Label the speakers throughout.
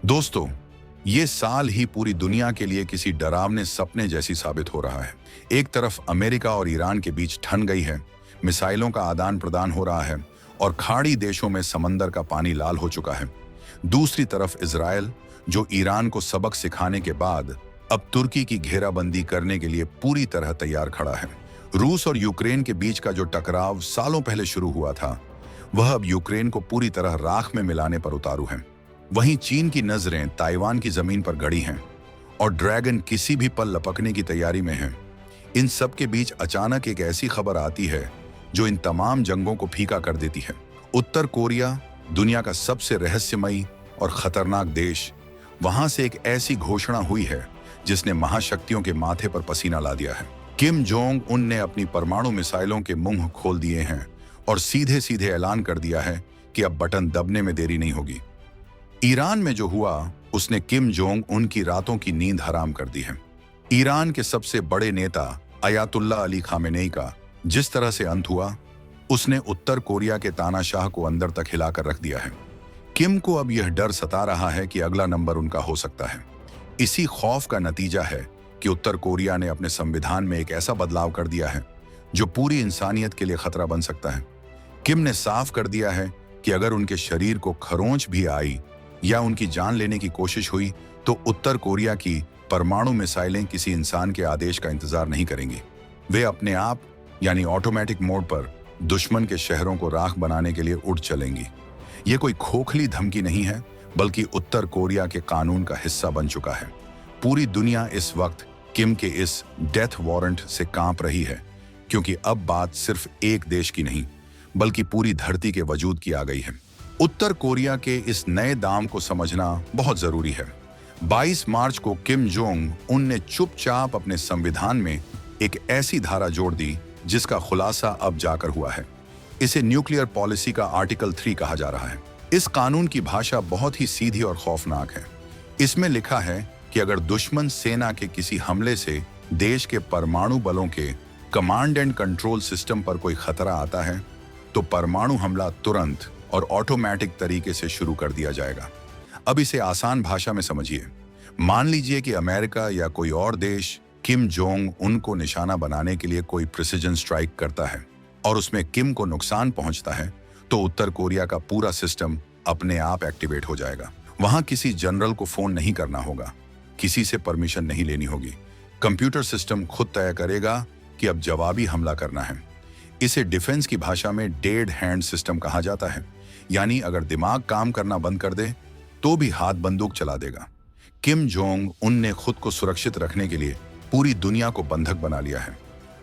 Speaker 1: दोस्तों, ये साल ही पूरी दुनिया के लिए किसी डरावने सपने जैसी साबित हो रहा है। एक तरफ अमेरिका और ईरान के बीच ठन गई है, मिसाइलों का आदान प्रदान हो रहा है और खाड़ी देशों में समंदर का पानी लाल हो चुका है। दूसरी तरफ इजराइल, जो ईरान को सबक सिखाने के बाद अब तुर्की की घेराबंदी करने के लिए पूरी तरह तैयार खड़ा है। रूस और यूक्रेन के बीच का जो टकराव सालों पहले शुरू हुआ था, वह अब यूक्रेन को पूरी तरह राख में मिलाने पर उतारू है। वहीं चीन की नजरें ताइवान की जमीन पर गड़ी हैं और ड्रैगन किसी भी पल लपकने की तैयारी में है। इन सब के बीच अचानक एक ऐसी खबर आती है जो इन तमाम जंगों को फीका कर देती है। उत्तर कोरिया, दुनिया का सबसे रहस्यमयी और खतरनाक देश, वहां से एक ऐसी घोषणा हुई है जिसने महाशक्तियों के माथे पर पसीना ला दिया है। किम जोंग उन ने अपनी परमाणु मिसाइलों के मुंह खोल दिए हैं और सीधे सीधे ऐलान कर दिया है कि अब बटन दबने में देरी नहीं होगी। ईरान में जो हुआ, उसने किम जोंग उन की रातों की नींद हराम कर दी है। ईरान के सबसे बड़े नेता अयातुल्ला अली खामेनेई का जिस तरह से अंत हुआ, उसने उत्तर कोरिया के तानाशाह को अंदर तक हिलाकर रख दिया है। किम को अब यह डर सता रहा है कि अगला नंबर उनका हो सकता है। इसी खौफ का नतीजा है कि उत्तर कोरिया ने अपने संविधान में एक ऐसा बदलाव कर दिया है जो पूरी इंसानियत के लिए खतरा बन सकता है। किम ने साफ कर दिया है कि अगर उनके शरीर को खरोंच भी आई या उनकी जान लेने की कोशिश हुई, तो उत्तर कोरिया की परमाणु मिसाइलें किसी इंसान के आदेश का इंतजार नहीं करेंगी। वे अपने आप यानी ऑटोमेटिक मोड पर दुश्मन के शहरों को राख बनाने के लिए उठ चलेंगी। ये कोई खोखली धमकी नहीं है, बल्कि उत्तर कोरिया के कानून का हिस्सा बन चुका है। पूरी दुनिया इस वक्त किम के इस डेथ वारंट से कांप रही है, क्योंकि अब बात सिर्फ एक देश की नहीं, बल्कि पूरी धरती के वजूद की आ गई है। उत्तर कोरिया के इस नए दाम को समझना बहुत जरूरी है। 22 मार्च को किम जोंग उन ने चुपचाप अपने संविधान में एक ऐसी धारा जोड़ दी जिसका खुलासा अब जाकर हुआ है। इसे न्यूक्लियर पॉलिसी का आर्टिकल 3 कहा जा रहा है। इस कानून की भाषा बहुत ही सीधी और खौफनाक है। इसमें लिखा है कि अगर दुश्मन सेना के किसी हमले से देश के परमाणु बलों के कमांड एंड कंट्रोल सिस्टम पर कोई खतरा आता है, तो परमाणु हमला तुरंत और ऑटोमेटिक तरीके से शुरू कर दिया जाएगा। अब इसे आसान भाषा में समझिए। मान लीजिए कि अमेरिका या कोई और देश किम जोंग उन को निशाना बनाने के लिए कोई प्रिसिजन स्ट्राइक करता है और उसमें किम को नुकसान पहुंचता है, तो उत्तर कोरिया का पूरा सिस्टम अपने आप एक्टिवेट हो जाएगा। वहां किसी जनरल को फोन नहीं करना होगा, किसी से परमिशन नहीं लेनी होगी। कंप्यूटर सिस्टम खुद तय करेगा कि अब जवाबी हमला करना है। इसे डिफेंस की भाषा में डेड हैंड सिस्टम कहा जाता है, यानी अगर दिमाग काम करना बंद कर दे तो भी हाथ बंदूक चला देगा। किम जोंग उन ने खुद को सुरक्षित रखने के लिए पूरी दुनिया को बंधक बना लिया है।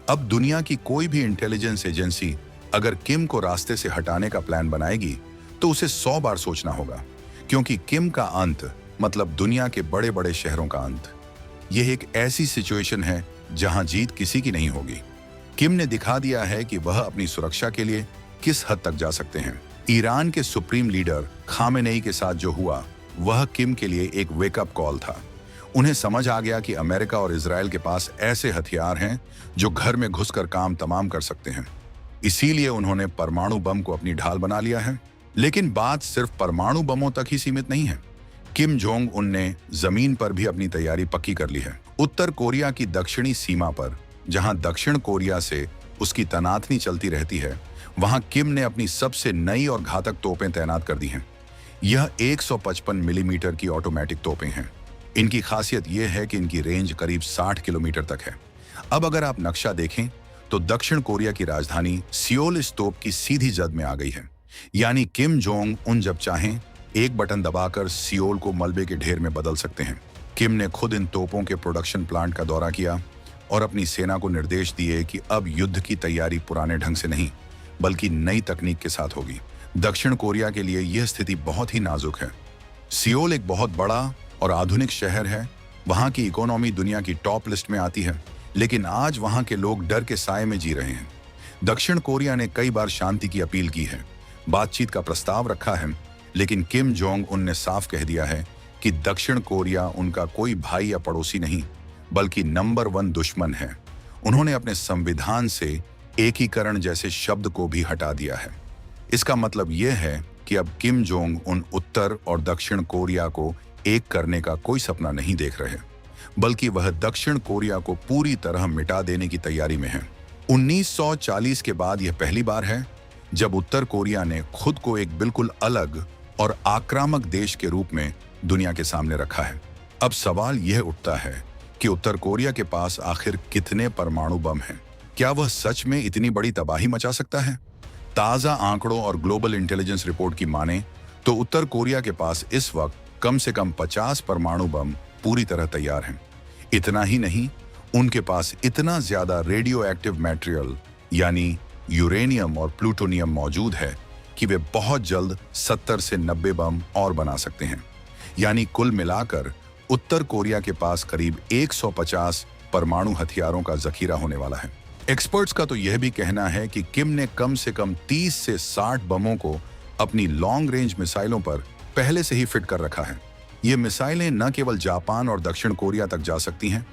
Speaker 1: अब दुनिया की कोई भी इंटेलिजेंस एजेंसी अगर किम को रास्ते से हटाने का प्लान बनाएगी, तो उसे 100 बार सोचना होगा, क्योंकि किम का अंत मतलब दुनिया के बड़े बड़े शहरों का अंत। यह एक ऐसी सिचुएशन है जहां जीत किसी की नहीं होगी। किम ने दिखा दिया है कि वह अपनी सुरक्षा के लिए किस हद तक जा सकते हैं। ईरान के सुप्रीम लीडर खामेनेई के साथ जो हुआ, वह किम के लिए एक वेकअप कॉल था। उन्हें समझ आ गया कि अमेरिका और इजराइल के पास ऐसे हथियार हैं जो घर में घुसकर काम तमाम कर सकते हैं। इसीलिए उन्होंने परमाणु बम को अपनी ढाल बना लिया है। लेकिन बात सिर्फ परमाणु बमों तक ही सीमित नहीं है। किम जोंग उन ने जमीन पर भी अपनी तैयारी पक्की कर ली है। उत्तर कोरिया की दक्षिणी सीमा पर, जहां दक्षिण कोरिया से उसकी तनातनी चलती रहती है, वहां किम ने अपनी सबसे नई और घातक तोपें तैनात कर दी हैं। यह 155 मिलीमीटर की ऑटोमेटिक तोपें हैं। इनकी खासियत यह है कि इनकी रेंज करीब 60 किलोमीटर तक है। अब अगर आप नक्शा देखें तो दक्षिण कोरिया की राजधानी सियोल इस तोप की सीधी जद में आ गई है। यानी किम जोंग उन जब चाहें एक बटन दबाकर सियोल को मलबे के ढेर में बदल सकते हैं। किम ने खुद इन तोपों के प्रोडक्शन प्लांट का दौरा किया और अपनी सेना को निर्देश दिए कि अब युद्ध की तैयारी पुराने ढंग से नहीं, बल्कि नई तकनीक के साथ होगी। दक्षिण कोरिया के लिए यह स्थिति बहुत ही नाजुक है। सियोल एक बहुत बड़ा और आधुनिक शहर है। वहां की इकोनॉमी दुनिया की टॉप लिस्ट में आती है, लेकिन आज वहां के लोग डर के साए में जी रहे हैं। दक्षिण कोरिया ने कई बार शांति की अपील की है, बातचीत का प्रस्ताव रखा है, लेकिन किम जोंग उन ने साफ कह दिया है कि दक्षिण कोरिया उनका कोई भाई या पड़ोसी नहीं, बल्कि नंबर 1 दुश्मन है। उन्होंने अपने संविधान से एकीकरण जैसे शब्द को भी हटा दिया है। इसका मतलब यह है कि अब किम जोंग उन उत्तर और दक्षिण कोरिया को एक करने का कोई सपना नहीं देख रहे, बल्कि वह दक्षिण कोरिया को पूरी तरह मिटा देने की तैयारी में है। 1940 के बाद यह पहली बार है जब उत्तर कोरिया ने खुद को एक बिल्कुल अलग और आक्रामक देश के रूप में दुनिया के सामने रखा है। अब सवाल यह उठता है कि उत्तर कोरिया के पास आखिर कितने परमाणु बम हैं? क्या वह सच में इतनी बड़ी तबाही मचा सकता है? ताज़ा आंकड़ों और ग्लोबल इंटेलिजेंस रिपोर्ट की माने तो उत्तर कोरिया के पास इस वक्त कम से कम 50 परमाणु बम पूरी तरह तैयार हैं। इतना ही नहीं, उनके पास इतना ज्यादा रेडियो एक्टिव मटेरियल यानी यूरेनियम और प्लूटोनियम मौजूद है कि वे बहुत जल्द 70 से 90 बम और बना सकते हैं। यानी कुल मिलाकर उत्तर कोरिया के पास करीब 150 परमाणु हथियारों का जखीरा होने वाला है। एक्सपर्ट्स का तो यह भी कहना है कि किम ने कम से कम 30 से 60 बमों को अपनी लॉन्ग रेंज मिसाइलों पर पहले से ही फिट कर रखा है। ये मिसाइलें न केवल जापान और दक्षिण कोरिया तक जा सकती हैं,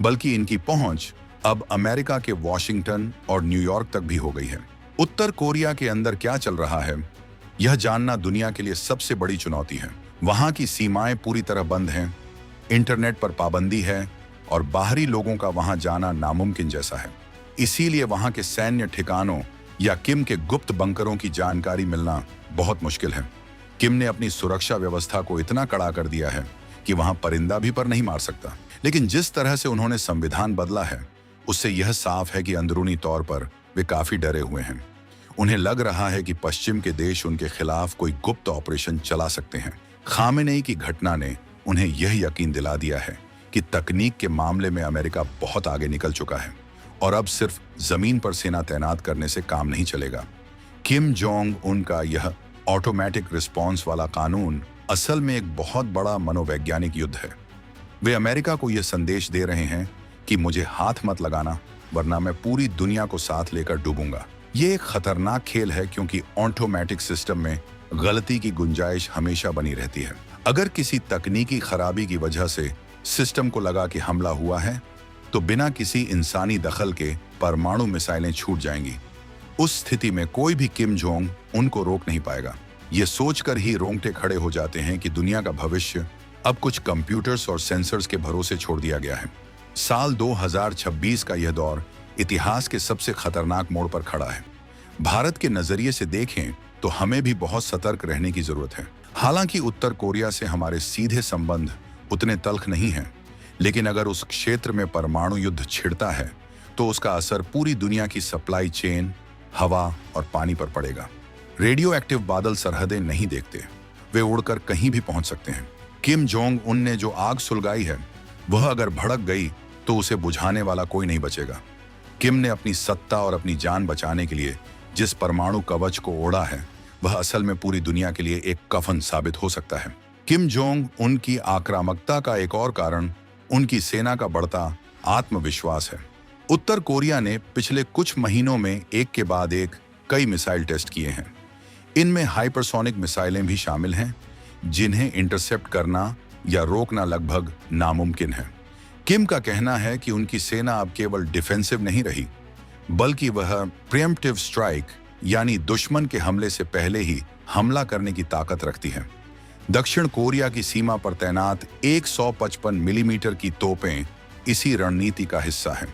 Speaker 1: बल्कि इनकी पहुंच अब अमेरिका के वॉशिंगटन और न्यूयॉर्क तक भी हो गई है। उत्तर कोरिया के अंदर क्या चल रहा है, यह जानना दुनिया के लिए सबसे बड़ी चुनौती है। वहां की सीमाएं पूरी तरह बंद हैं, इंटरनेट पर पाबंदी है और बाहरी लोगों का वहां जाना नामुमकिन जैसा है। इसीलिए वहां के सैन्य ठिकानों या किम के गुप्त बंकरों की जानकारी मिलना बहुत मुश्किल है। किम ने अपनी सुरक्षा व्यवस्था को इतना कड़ा कर दिया है कि वहां परिंदा भी पर नहीं मार सकता। लेकिन जिस तरह से उन्होंने संविधान बदला है, उससे यह साफ है कि अंदरूनी तौर पर वे काफी डरे हुए हैं। उन्हें लग रहा है कि पश्चिम के देश उनके खिलाफ कोई गुप्त ऑपरेशन चला सकते हैं। खामेनेई की घटना ने उन्हें यह यकीन दिला दिया है कि तकनीक के मामले में अमेरिका बहुत आगे निकल चुका है और अब सिर्फ जमीन पर सेना तैनात करने से काम नहीं चलेगा। किम जोंग उनका यह ऑटोमेटिक रिस्पॉन्स वाला कानून असल में एक बहुत बड़ा मनोवैज्ञानिक युद्ध है। वे अमेरिका को यह संदेश दे रहे हैं कि मुझे हाथ मत लगाना, वरना मैं पूरी दुनिया को साथ लेकर डूबूंगा। ये एक खतरनाक खेल है क्योंकि ऑटोमेटिक सिस्टम में गलती की गुंजाइश हमेशा बनी रहती है। अगर किसी तकनीकी खराबी की वजह से सिस्टम को लगा कि हमला हुआ है, तो बिना किसी इंसानी दखल के परमाणु मिसाइलें छूट जाएंगी। उस स्थिति में कोई भी किम जोंग उनको रोक नहीं पाएगा। ये सोचकर ही रोंगटे खड़े हो जाते हैं कि दुनिया का भविष्य अब कुछ कंप्यूटर्स और सेंसर्स के भरोसे छोड़ दिया गया है। साल 2026 का यह दौर इतिहास के सबसे खतरनाक मोड़ पर खड़ा है। भारत के नजरिए से देखें तो हमें भी बहुत सतर्क रहने की जरूरत है। हालांकि उत्तर कोरिया से हमारे सीधे संबंध उतने तल्ख नहीं हैं, लेकिन अगर उस क्षेत्र में परमाणु युद्ध छिड़ता है तो उसका असर पूरी दुनिया की सप्लाई चेन, हवा और पानी पर पड़ेगा। रेडियो एक्टिव बादल सरहदें नहीं देखते, वे उड़कर कहीं भी पहुंच सकते हैं। किम जोंग उन ने जो आग सुलगाई है, वह अगर भड़क गई तो उसे बुझाने वाला कोई नहीं बचेगा। किम ने अपनी सत्ता और अपनी जान बचाने के लिए जिस परमाणु कवच को ओढ़ा है, वह असल में पूरी दुनिया के लिए एक कफन साबित हो सकता है। किम जोंग उनकी आक्रामकता का एक और कारण उनकी सेना का बढ़ता आत्मविश्वास है। उत्तर कोरिया ने पिछले कुछ महीनों में एक के बाद एक कई मिसाइल टेस्ट किए हैं। इनमें हाइपरसोनिक मिसाइलें भी शामिल हैं, जिन्हें इंटरसेप्ट करना या रोकना लगभग नामुमकिन है। किम का कहना है कि उनकी सेना अब केवल डिफेंसिव नहीं रही, बल्कि वह प्रीएम्प्टिव स्ट्राइक यानी दुश्मन के हमले से पहले ही हमला करने की ताकत रखती है। दक्षिण कोरिया की सीमा पर तैनात 155 मिलीमीटर की तोपें इसी रणनीति का हिस्सा हैं।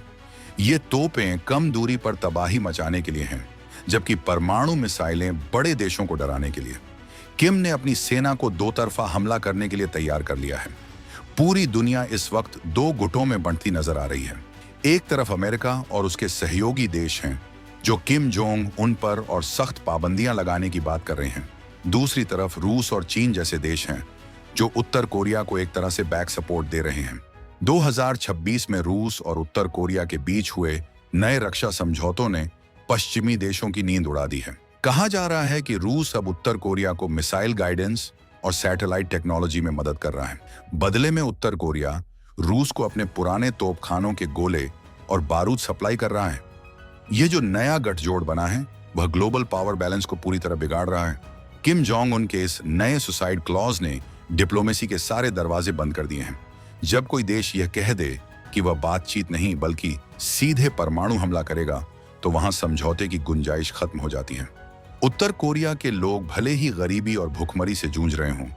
Speaker 1: ये तोपें कम दूरी पर तबाही मचाने के लिए हैं, जबकि परमाणु मिसाइलें बड़े देशों को डराने के लिए। किम ने अपनी सेना को दो तरफा हमला करने के लिए तैयार कर लिया है। पूरी दुनिया इस वक्त दो गुटों में बंटती नजर आ रही है। एक तरफ अमेरिका और उसके सहयोगी देश हैं, जो किम जोंग उन पर और सख्त पाबंदियां लगाने की बात कर रहे हैं। दूसरी तरफ रूस और चीन जैसे देश हैं, जो उत्तर कोरिया को एक तरह से बैक सपोर्ट दे रहे हैं। 2026 में रूस और उत्तर कोरिया के बीच हुए नए रक्षा समझौतों ने पश्चिमी देशों की नींद उड़ा दी है। कहा जा रहा है कि रूस अब उत्तर कोरिया को मिसाइल गाइडेंस और सैटेलाइट टेक्नोलॉजी में मदद कर रहा है। बदले में उत्तर कोरिया रूस को अपने पुराने तोपखानों के गोले और बारूद सप्लाई कर रहा है। यह जो नया गठजोड़ बना है, वह ग्लोबल पावर बैलेंस को पूरी तरह बिगाड़ रहा है। किम जोंग उन के इस नए सुसाइड क्लॉज ने डिप्लोमेसी के सारे दरवाजे बंद कर दिए हैं। जब कोई देश यह कह दे कि वह बातचीत नहीं बल्कि सीधे परमाणु हमला करेगा, तो वहां समझौते की गुंजाइश खत्म हो जाती है। उत्तर कोरिया के लोग भले ही गरीबी और भूखमरी से जूझ रहे हों,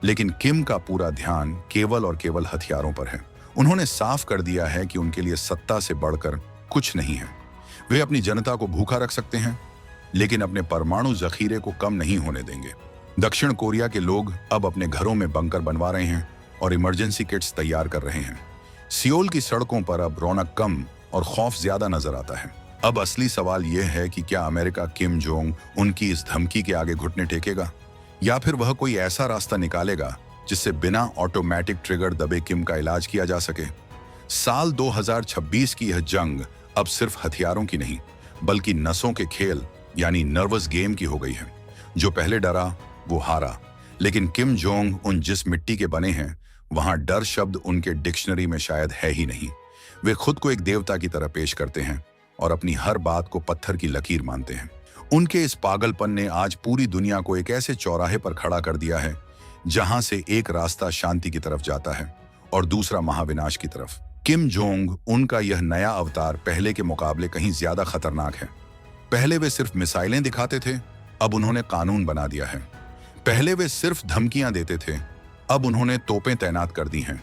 Speaker 1: लेकिन किम का पूरा ध्यान केवल और केवल हथियारों पर है। उन्होंने साफ कर दिया है कि उनके लिए सत्ता से बढ़कर कुछ नहीं है। वे अपनी जनता को भूखा रख सकते हैं, लेकिन अपने परमाणु जखीरे को कम नहीं होने देंगे। दक्षिण कोरिया के लोग अब अपने घरों में बंकर बनवा रहे हैं और इमरजेंसी किट्स तैयार कर रहे हैं। सियोल की सड़कों पर अब रौनक कम और खौफ ज्यादा नजर आता है। अब असली सवाल यह है कि क्या अमेरिका किम जोंग उनकी इस धमकी के आगे घुटने टेकेगा, या फिर वह कोई ऐसा रास्ता निकालेगा जिससे बिना ऑटोमेटिक ट्रिगर दबे किम का इलाज किया जा सके। साल 2026 की यह जंग अब सिर्फ हथियारों की नहीं, बल्कि नसों के खेल यानी नर्वस गेम की हो गई है। जो पहले डरा वो हारा, लेकिन किम जोंग उन जिस मिट्टी के बने हैं, वहां डर शब्द उनके डिक्शनरी में शायद है ही नहीं। वे खुद को एक देवता की तरह पेश करते हैं और अपनी हर बात को पत्थर की लकीर मानते हैं। उनके इस पागलपन ने आज पूरी दुनिया को एक ऐसे चौराहे पर खड़ा कर दिया है जहां से एक रास्ता शांति की तरफ जाता है और दूसरा महाविनाश की तरफ। किम जोंग उनका यह नया अवतार पहले के मुकाबले कहीं ज्यादा खतरनाक है। पहले वे सिर्फ मिसाइलें दिखाते थे, अब उन्होंने कानून बना दिया है। पहले वे सिर्फ धमकियां देते थे, अब उन्होंने तोपें तैनात कर दी हैं।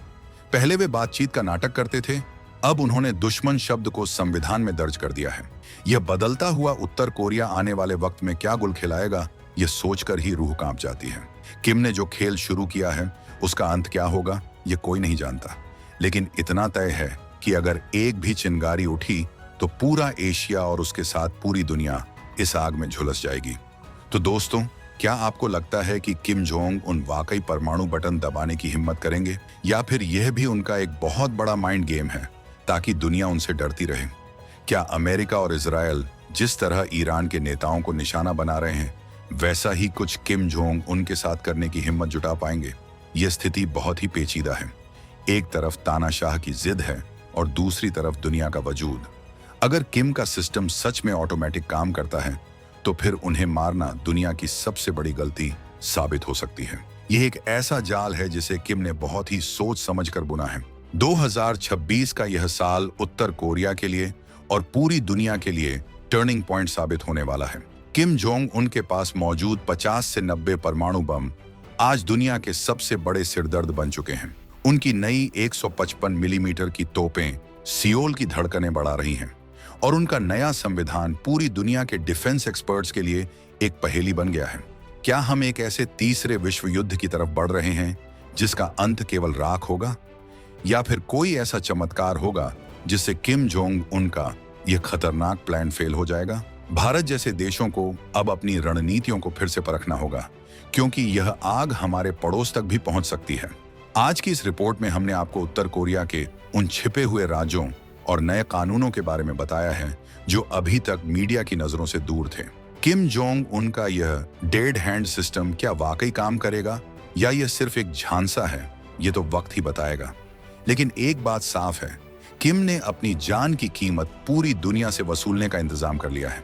Speaker 1: पहले वे बातचीत का नाटक करते थे, अब उन्होंने दुश्मन शब्द को संविधान में दर्ज कर दिया है। यह बदलता हुआ उत्तर कोरिया आने वाले वक्त में क्या गुल खिलाएगा, यह सोचकर ही रूह कांप जाती है। किम ने जो खेल शुरू किया है उसका अंत क्या होगा यह कोई नहीं जानता, लेकिन इतना तय है कि अगर एक भी चिंगारी उठी तो पूरा एशिया और उसके साथ पूरी दुनिया इस आग में झुलस जाएगी। तो दोस्तों, क्या आपको लगता है कि किम जोंग उन वाकई परमाणु बटन दबाने की हिम्मत करेंगे, या फिर यह भी उनका एक बहुत बड़ा माइंड गेम है ताकि दुनिया उनसे डरती रहे? क्या अमेरिका और इजराइल जिस तरह ईरान के नेताओं को निशाना बना रहे हैं, वैसा ही कुछ किम जोंग उनके साथ करने की हिम्मत जुटा पाएंगे? यह स्थिति बहुत ही पेचीदा है। एक तरफ तानाशाह की जिद है और दूसरी तरफ दुनिया का वजूद। अगर किम का सिस्टम सच में ऑटोमेटिक काम करता है तो फिर उन्हें मारना दुनिया की सबसे बड़ी गलती साबित हो सकती है। यह एक ऐसा जाल है जिसे किम ने बहुत ही सोच समझकर बुना है। 2026 का यह साल उत्तर कोरिया के लिए और पूरी दुनिया के लिए टर्निंग पॉइंट साबित होने वाला है। किम जोंग उनके पास मौजूद 50 से 90 परमाणु बम आज दुनिया के सबसे बड़े सिरदर्द बन चुके हैं। उनकी नई 155 मिलीमीटर की तोपें सियोल की धड़कनें बढ़ा रही हैं और उनका नया संविधान पूरी दुनिया के डिफेंस एक्सपर्ट्स के लिए एक पहेली बन गया है। क्या हम एक ऐसे तीसरे विश्व युद्ध की तरफ बढ़ रहे हैं जिसका अंत केवल राख होगा, या फिर कोई ऐसा चमत्कार होगा जिससे किम जोंग उनका यह खतरनाक प्लान फेल हो जाएगा? भारत जैसे देशों को अब अपनी रणनीतियों को फिर से परखना होगा, क्योंकि यह आग हमारे पड़ोस तक भी पहुंच सकती है। आज की इस रिपोर्ट में हमने आपको उत्तर कोरिया के उन छिपे हुए राज्यों और नए कानूनों के बारे में बताया है जो अभी तक मीडिया की नजरों से दूर थे। किम जोंग उनका यह डेड हैंड सिस्टम क्या वाकई काम करेगा, या यह सिर्फ एक झांसा है, यह तो वक्त ही बताएगा। लेकिन एक बात साफ है, किम ने अपनी जान की कीमत पूरी दुनिया से वसूलने का इंतजाम कर लिया है।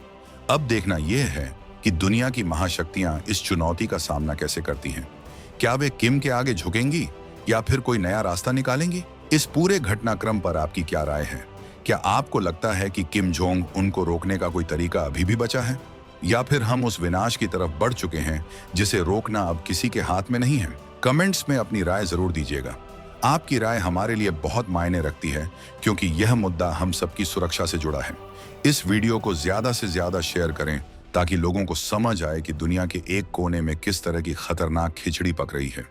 Speaker 1: अब देखना यह है कि दुनिया की महाशक्तियां इस चुनौती का सामना कैसे करती हैं। क्या वे किम के आगे झुकेंगी या फिर कोई नया रास्ता निकालेंगी? इस पूरे घटनाक्रम पर आपकी क्या राय है? क्या आपको लगता है कि किम जोंग उनको रोकने का कोई तरीका अभी भी बचा है, या फिर हम उस विनाश की तरफ बढ़ चुके हैं जिसे रोकना अब किसी के हाथ में नहीं है? कमेंट्स में अपनी राय जरूर दीजिएगा। आपकी राय हमारे लिए बहुत मायने रखती है, क्योंकि यह मुद्दा हम सबकी सुरक्षा से जुड़ा है। इस वीडियो को ज्यादा से ज्यादा शेयर करें ताकि लोगों को समझ आए कि दुनिया के एक कोने में किस तरह की खतरनाक खिचड़ी पक रही है।